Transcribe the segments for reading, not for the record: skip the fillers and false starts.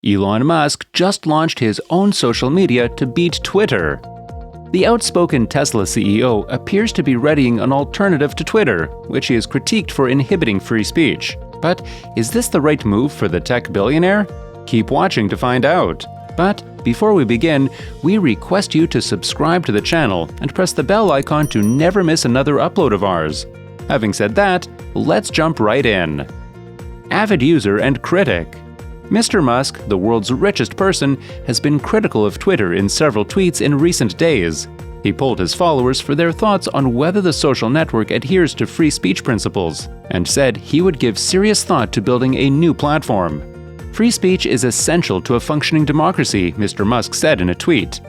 Elon Musk just launched his own social media to beat Twitter. The outspoken Tesla CEO appears to be readying an alternative to Twitter, which he has critiqued for inhibiting free speech. But is this the right move for the tech billionaire? Keep watching to find out. But before we begin, we request you to subscribe to the channel and press the bell icon to never miss another upload of ours. Having said that, let's jump right in. Avid user and critic. Mr. Musk, the world's richest person, has been critical of Twitter in several tweets in recent days. He polled his followers for their thoughts on whether the social network adheres to free speech principles, and said he would give serious thought to building a new platform. Free speech is essential to a functioning democracy, Mr. Musk said in a tweet.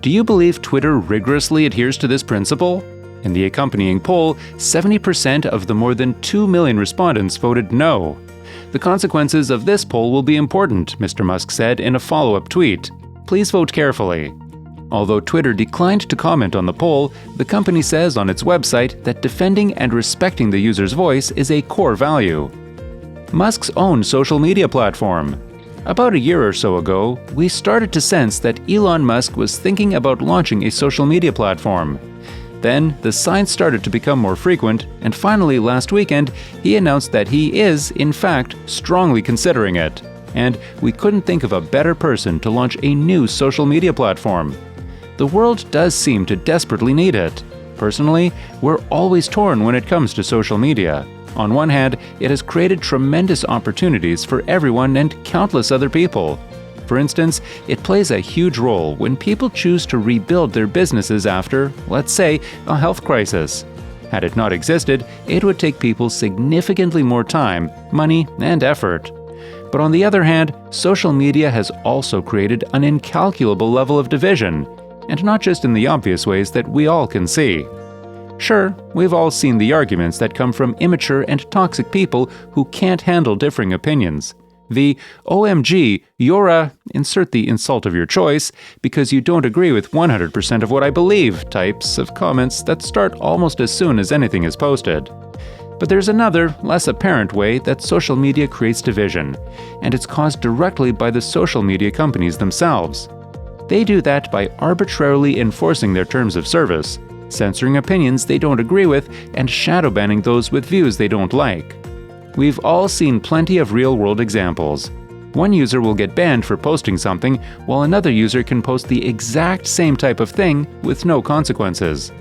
Do you believe Twitter rigorously adheres to this principle? In the accompanying poll, 70% of the more than 2 million respondents voted no. The consequences of this poll will be important, Mr. Musk said in a follow-up tweet. Please vote carefully. Although Twitter declined to comment on the poll, the company says on its website that defending and respecting the user's voice is a core value. Musk's own social media platform. About a year or so ago, we started to sense that Elon Musk was thinking about launching a social media platform. Then, the signs started to become more frequent, and finally last weekend, he announced that he is, in fact, strongly considering it. And we couldn't think of a better person to launch a new social media platform. The world does seem to desperately need it. Personally, we're always torn when it comes to social media. On one hand, it has created tremendous opportunities for everyone and countless other people. For instance, it plays a huge role when people choose to rebuild their businesses after, let's say, a health crisis. Had it not existed, it would take people significantly more time, money, and effort. But on the other hand, social media has also created an incalculable level of division, and not just in the obvious ways that we all can see. Sure, we've all seen the arguments that come from immature and toxic people who can't handle differing opinions. The OMG, you're a, insert the insult of your choice, because you don't agree with 100% of what I believe types of comments that start almost as soon as anything is posted. But there's another, less apparent way that social media creates division, and it's caused directly by the social media companies themselves. They do that by arbitrarily enforcing their terms of service, censoring opinions they don't agree with, and shadow banning those with views they don't like. We've all seen plenty of real-world examples. One user will get banned for posting something, while another user can post the exact same type of thing with no consequences.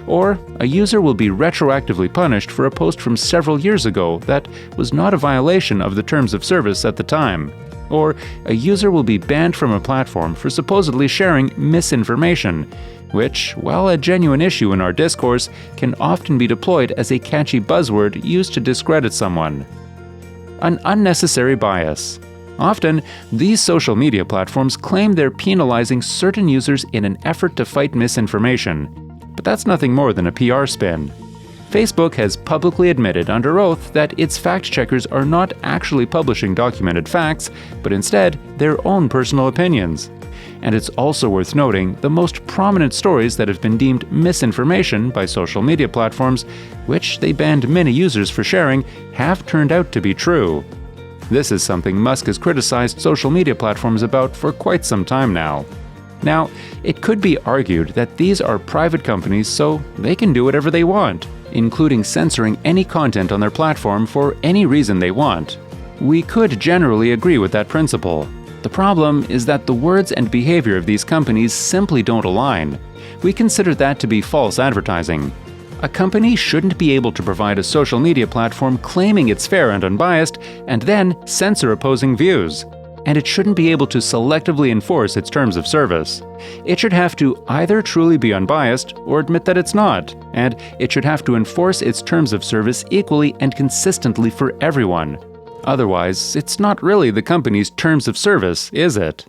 Or a user will be retroactively punished for a post from several years ago that was not a violation of the terms of service at the time. Or a user will be banned from a platform for supposedly sharing misinformation, which, while a genuine issue in our discourse, can often be deployed as a catchy buzzword used to discredit someone. An unnecessary bias. Often, these social media platforms claim they're penalizing certain users in an effort to fight misinformation, but that's nothing more than a PR spin. Facebook has publicly admitted under oath that its fact-checkers are not actually publishing documented facts, but instead their own personal opinions. And it's also worth noting the most prominent stories that have been deemed misinformation by social media platforms, which they banned many users for sharing, have turned out to be true. This is something Musk has criticized social media platforms about for quite some time now. Now, it could be argued that these are private companies, so they can do whatever they want, including censoring any content on their platform for any reason they want. We could generally agree with that principle. The problem is that the words and behavior of these companies simply don't align. We consider that to be false advertising. A company shouldn't be able to provide a social media platform claiming it's fair and unbiased, and then censor opposing views. And it shouldn't be able to selectively enforce its terms of service. It should have to either truly be unbiased or admit that it's not, and it should have to enforce its terms of service equally and consistently for everyone. Otherwise, it's not really the company's terms of service, is it?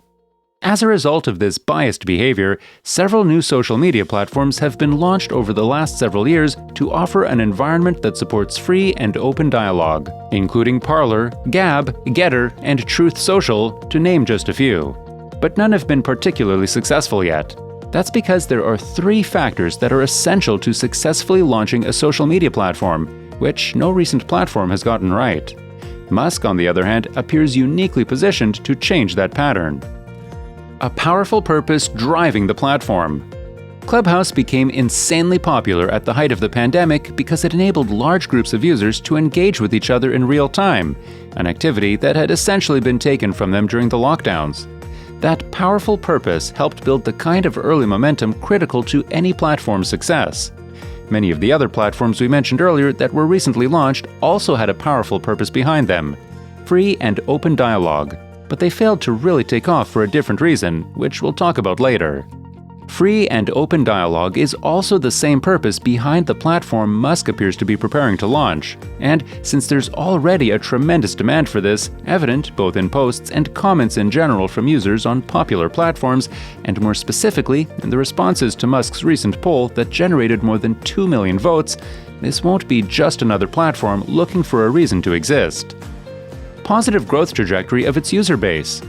As a result of this biased behavior, several new social media platforms have been launched over the last several years to offer an environment that supports free and open dialogue, including Parler, Gab, Getter, and Truth Social, to name just a few. But none have been particularly successful yet. That's because there are 3 factors that are essential to successfully launching a social media platform, which no recent platform has gotten right. Musk, on the other hand, appears uniquely positioned to change that pattern. A powerful purpose driving the platform. Clubhouse became insanely popular at the height of the pandemic because it enabled large groups of users to engage with each other in real time, an activity that had essentially been taken from them during the lockdowns. That powerful purpose helped build the kind of early momentum critical to any platform's success. Many of the other platforms we mentioned earlier that were recently launched also had a powerful purpose behind them: free and open dialogue. But they failed to really take off for a different reason, which we'll talk about later. Free and open dialogue is also the same purpose behind the platform Musk appears to be preparing to launch. And since there's already a tremendous demand for this, evident both in posts and comments in general from users on popular platforms, and more specifically in the responses to Musk's recent poll that generated more than 2 million votes, this won't be just another platform looking for a reason to exist. Positive growth trajectory of its user base.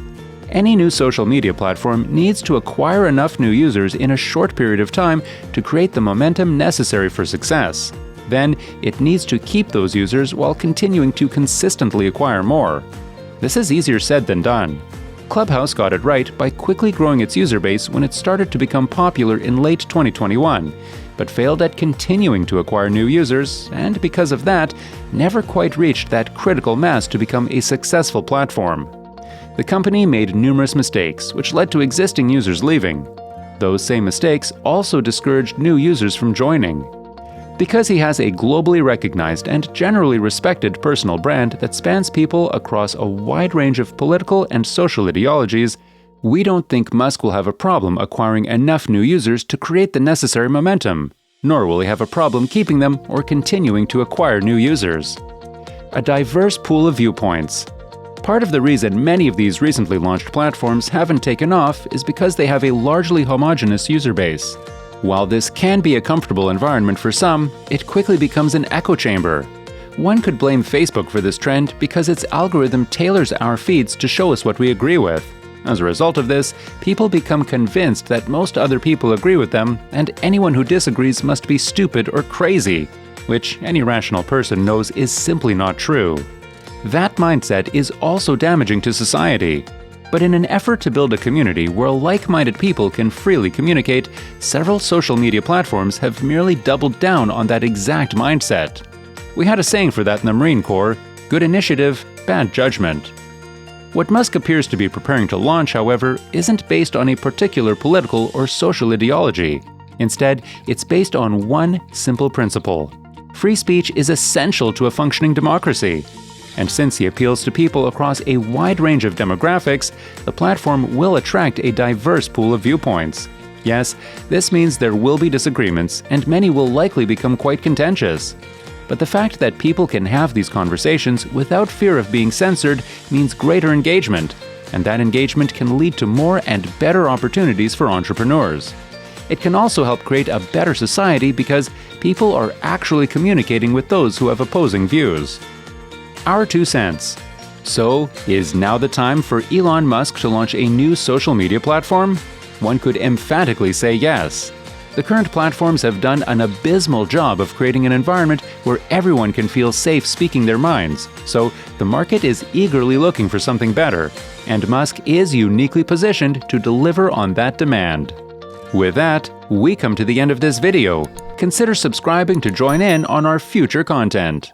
Any new social media platform needs to acquire enough new users in a short period of time to create the momentum necessary for success. Then, it needs to keep those users while continuing to consistently acquire more. This is easier said than done. Clubhouse got it right by quickly growing its user base when it started to become popular in late 2021, but failed at continuing to acquire new users, and because of that, never quite reached that critical mass to become a successful platform. The company made numerous mistakes, which led to existing users leaving. Those same mistakes also discouraged new users from joining. Because he has a globally recognized and generally respected personal brand that spans people across a wide range of political and social ideologies, we don't think Musk will have a problem acquiring enough new users to create the necessary momentum, nor will he have a problem keeping them or continuing to acquire new users. A diverse pool of viewpoints. Part of the reason many of these recently launched platforms haven't taken off is because they have a largely homogeneous user base. While this can be a comfortable environment for some, it quickly becomes an echo chamber. One could blame Facebook for this trend because its algorithm tailors our feeds to show us what we agree with. As a result of this, people become convinced that most other people agree with them, and anyone who disagrees must be stupid or crazy, which any rational person knows is simply not true. That mindset is also damaging to society. But in an effort to build a community where like-minded people can freely communicate, several social media platforms have merely doubled down on that exact mindset. We had a saying for that in the Marine Corps: good initiative, bad judgment. What Musk appears to be preparing to launch, however, isn't based on a particular political or social ideology. Instead, it's based on one simple principle: free speech is essential to a functioning democracy. And since he appeals to people across a wide range of demographics, the platform will attract a diverse pool of viewpoints. Yes, this means there will be disagreements, and many will likely become quite contentious. But the fact that people can have these conversations without fear of being censored means greater engagement, and that engagement can lead to more and better opportunities for entrepreneurs. It can also help create a better society because people are actually communicating with those who have opposing views. Our 2 cents. So, is now the time for Elon Musk to launch a new social media platform? One could emphatically say yes. The current platforms have done an abysmal job of creating an environment where everyone can feel safe speaking their minds, so the market is eagerly looking for something better, and Musk is uniquely positioned to deliver on that demand. With that, we come to the end of this video. Consider subscribing to join in on our future content.